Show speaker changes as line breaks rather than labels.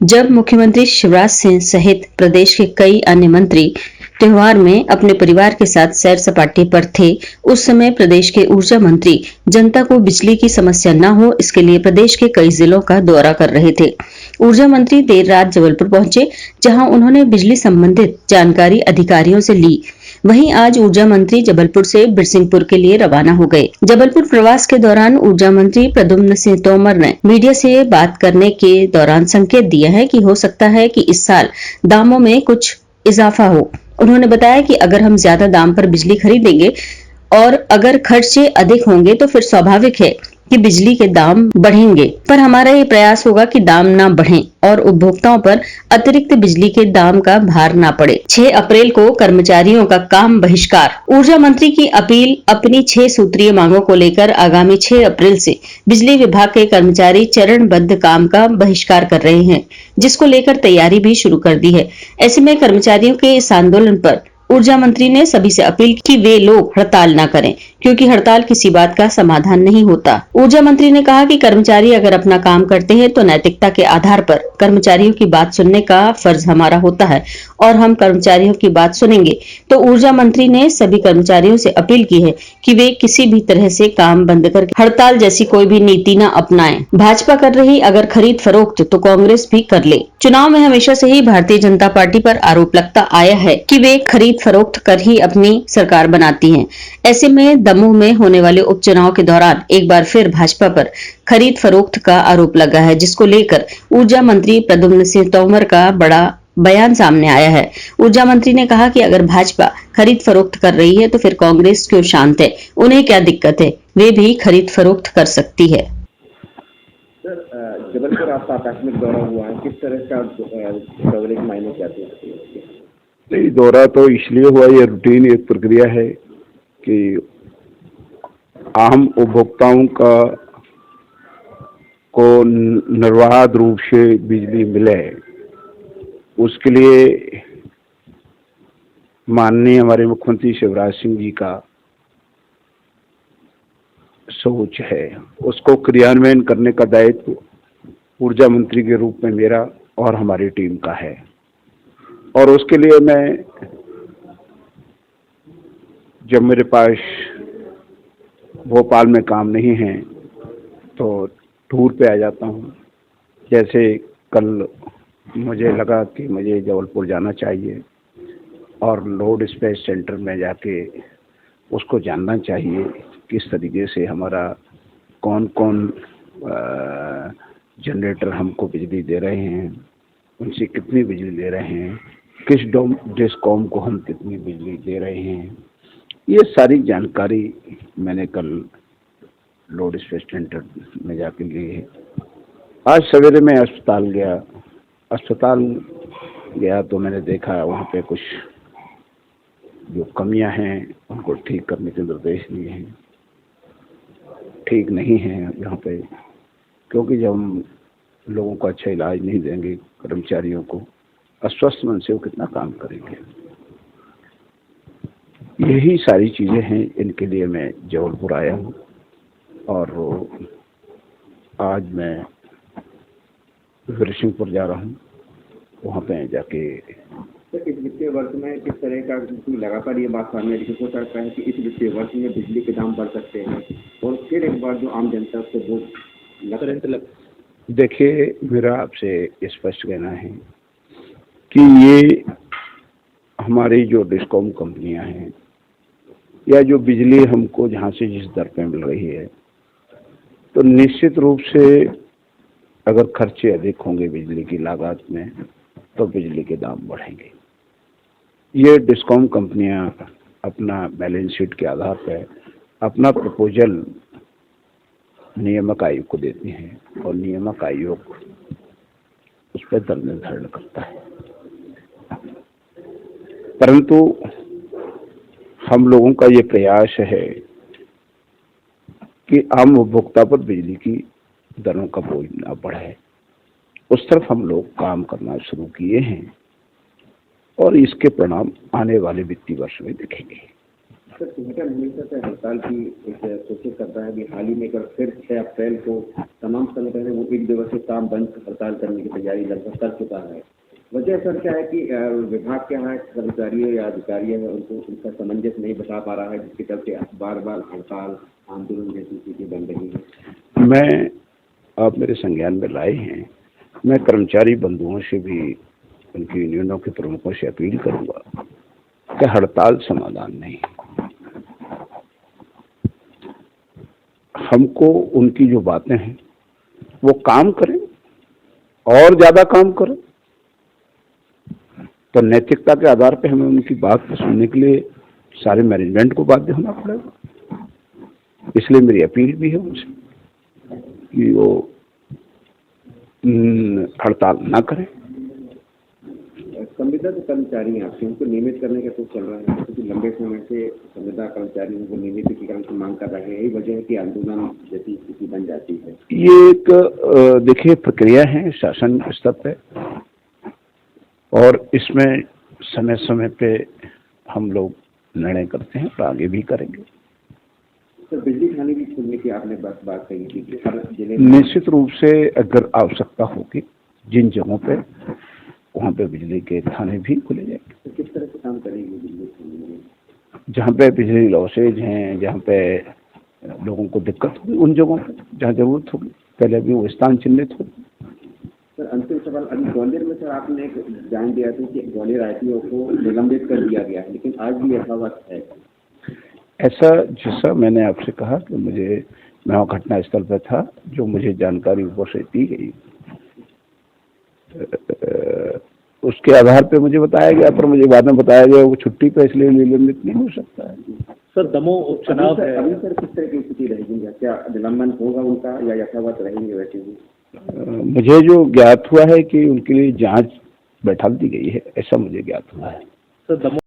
जब मुख्यमंत्री शिवराज सिंह सहित प्रदेश के कई अन्य मंत्री त्योहार में अपने परिवार के साथ सैर सपाटे पर थे, उस समय प्रदेश के ऊर्जा मंत्री जनता को बिजली की समस्या न हो, इसके लिए प्रदेश के कई जिलों का दौरा कर रहे थे। ऊर्जा मंत्री देर रात जबलपुर पहुंचे, जहां उन्होंने बिजली संबंधित जानकारी अधिकारियों से ली। वहीं आज ऊर्जा मंत्री जबलपुर से बिरसिंहपुर के लिए रवाना हो गए। जबलपुर प्रवास के दौरान ऊर्जा मंत्री प्रद्युम्न सिंह तोमर ने मीडिया से बात करने के दौरान संकेत दिया है कि हो सकता है कि इस साल दामों में कुछ इजाफा हो। उन्होंने बताया कि अगर हम ज्यादा दाम पर बिजली खरीदेंगे और अगर खर्चे अधिक होंगे तो फिर स्वाभाविक है कि बिजली के दाम बढ़ेंगे, पर हमारा ये प्रयास होगा कि दाम ना बढ़ें और उपभोक्ताओं पर अतिरिक्त बिजली के दाम का भार ना पड़े। 6 अप्रैल को कर्मचारियों का काम बहिष्कार। ऊर्जा मंत्री की अपील। अपनी 6 सूत्रीय मांगों को लेकर आगामी 6 अप्रैल से बिजली विभाग के कर्मचारी चरणबद्ध काम का बहिष्कार कर रहे हैं, जिसको लेकर तैयारी भी शुरू कर दी है। ऐसे में कर्मचारियों के इस आंदोलन पर ऊर्जा मंत्री ने सभी से अपील की कि वे लोग हड़ताल न करें, क्योंकि हड़ताल किसी बात का समाधान नहीं होता। ऊर्जा मंत्री ने कहा कि कर्मचारी अगर अपना काम करते हैं तो नैतिकता के आधार पर कर्मचारियों की बात सुनने का फर्ज हमारा होता है और हम कर्मचारियों की बात सुनेंगे। तो ऊर्जा मंत्री ने सभी कर्मचारियों से अपील की है कि वे किसी भी तरह से काम बंद करके हड़ताल जैसी कोई भी नीति न अपनाएं। भाजपा कर रही अगर खरीद फरोख्त तो कांग्रेस भी कर ले। चुनाव में हमेशा से ही भारतीय जनता पार्टी पर आरोप लगता आया है कि वे खरीद फरोख्त कर ही अपनी सरकार बनाती हैं। ऐसे में दमोह में होने वाले उपचुनाव के दौरान एक बार फिर भाजपा पर खरीद फरोख्त का आरोप लगा है, जिसको लेकर ऊर्जा मंत्री प्रद्युम्न सिंह तोमर का बड़ा बयान सामने आया है। ऊर्जा मंत्री ने कहा कि अगर भाजपा खरीद फरोख्त कर रही है तो फिर कांग्रेस क्यों शांत है, उन्हें क्या दिक्कत है, वे भी खरीद फरोख्त कर सकती है।
सर, जबलपुर आपका आकस्मिक दौरा हुआ है, किस तरह का कवरेज मायने चाहते हैं?
नहीं, दौरा तो इसलिए हुआ, ये रूटीन एक प्रक्रिया है कि आम उपभोक्ताओं को निर्बाध रूप से बिजली मिले, उसके लिए माननीय हमारे मुख्यमंत्री शिवराज सिंह जी का सोच है। उसको क्रियान्वयन करने का दायित्व ऊर्जा मंत्री के रूप में मेरा और हमारी टीम का है, और उसके लिए मैं, जब मेरे पास भोपाल में काम नहीं है तो टूर पे आ जाता हूँ। जैसे कल मुझे लगा कि मुझे जबलपुर जाना चाहिए और लोड स्पेस सेंटर में जाके उसको जानना चाहिए किस तरीके से हमारा कौन कौन जनरेटर हमको बिजली दे रहे हैं, उनसे कितनी बिजली ले रहे हैं, किस डिस्कॉम को हम कितनी बिजली दे रहे हैं, ये सारी जानकारी मैंने कल लोड स्पेस सेंटर में जाके ली है। आज सवेरे मैं अस्पताल गया तो मैंने देखा वहाँ पे कुछ जो कमियां हैं उनको ठीक करने के निर्देश दिए हैं। ठीक नहीं है यहाँ पे, क्योंकि जब हम लोगों को अच्छा इलाज नहीं देंगे, कर्मचारियों को अस्वस्थ मन से वो कितना काम करेंगे। यही सारी चीज़ें हैं, इनके लिए मैं जबलपुर आया हूँ और आज मैं बिरसिंहपुर जा रहा हूँ। वहाँ पे जाके
इस वित्तीय वर्ष में किस तरह का, लगातार ये बात सामने हो सकता है कि इस वित्तीय वर्ष में बिजली के दाम बढ़ सकते हैं और फिर एक बार जो आम जनता को बोझ
देखिए, मेरा आपसे स्पष्ट कहना है कि ये हमारी जो डिस्कॉम कंपनियां हैं या जो बिजली हमको जहाँ से जिस दर पे मिल रही है, तो निश्चित रूप से अगर खर्चे अधिक होंगे बिजली की लागत में तो बिजली के दाम बढ़ेंगे। ये डिस्कॉम कंपनियां अपना बैलेंस शीट के आधार पर अपना प्रपोजल नियामक आयोग को देती हैं और नियामक आयोग उस पर दर निर्धारण करता है। परंतु हम लोगों का ये प्रयास है कि आम उपभोक्ता पर बिजली की दरों का बोझ न बढ़े। उस तरफ हम लोग काम करना शुरू किए हैं और इसके परिणाम आने वाले वित्तीय वर्ष में दिखेंगे।
सर संगठन हमेशा से हड़ताल की एक कोशिश करता है कि हाल ही में फिर 6 अप्रैल को तमाम संगठन है वो 1 दिवसीय काम बंद हड़ताल करने की तैयारी लगभग कर चुका है। वजह सर क्या है कि विभाग क्या है, कर्मचारियों या अधिकारियों है उनको उनका सामंजस्य नहीं बता पा रहा है, जिसके चलते बार बार हड़ताल आंदोलन जैसी चीजें बन रही है।
मैं आप मेरे संज्ञान में लाए हैं, मैं कर्मचारी बंधुओं से भी उनकी यूनियनों के प्रमुखों से अपील करूंगा कि हड़ताल समाधान नहीं। हमको उनकी जो बातें हैं वो काम करें और ज्यादा काम करें, तो नैतिकता के आधार पे हमें उनकी बात को सुनने के लिए सारे मैनेजमेंट को बाध्य होना पड़ेगा। इसलिए मेरी अपील भी है उनसे कि वो हड़ताल ना करें।
संविदा जो कर्मचारी हैं आपसे उनको नियमित करने का कुछ चल रहा है, क्योंकि लंबे समय से संविदा कर्मचारियों को नियमितीकरण की मांग कर रहे हैं, यही वजह है कि आंदोलन जैसी स्थिति बन जाती है।
ये एक देखिए प्रक्रिया है शासन स्तर पे, और इसमें समय समय पे हम लोग निर्णय करते हैं और आगे भी करेंगे।
सर बिजली थाने भी खोलने की आपने बात कही थी कि हर जिले में
निश्चित रूप से अगर आवश्यकता होगी जिन जगहों पे, वहाँ पे बिजली के थाने भी खुले जाएंगे।
तो किस तरह से काम करेंगे बिजली थाने में?
जहाँ पे बिजली लॉसेज हैं, जहाँ पे लोगों को दिक्कत होगी, उन जगहों पे जहाँ जरूरत होगी पहले भी वो स्थान चिन्हित होगी।
सर अंतिम सवाल, अभी ग्वालियर में सर आपने एक बयान दिया था कि ग्वालियर आईटीओ को निलंबित कर दिया गया है, लेकिन आज भी यथावत है।
ऐसा जैसा मैंने आपसे कहा कि मैं वहाँ घटना स्थल पर था, जो मुझे जानकारी ऊपर से दी गई उसके आधार पे मुझे बताया गया, पर मुझे बाद में बताया गया वो छुट्टी पे, इसलिए निलंबित नहीं हो सकता है।
सर दमोह उपचुनाव है,
अभी सर किस तरह की स्थिति रहेगी, क्या निलंबन होगा उनका या यथावत रहेंगे वैसे ही?
मुझे जो ज्ञात हुआ है कि उनके लिए जांच बैठा दी गई है, ऐसा मुझे ज्ञात हुआ है।
सर दमोह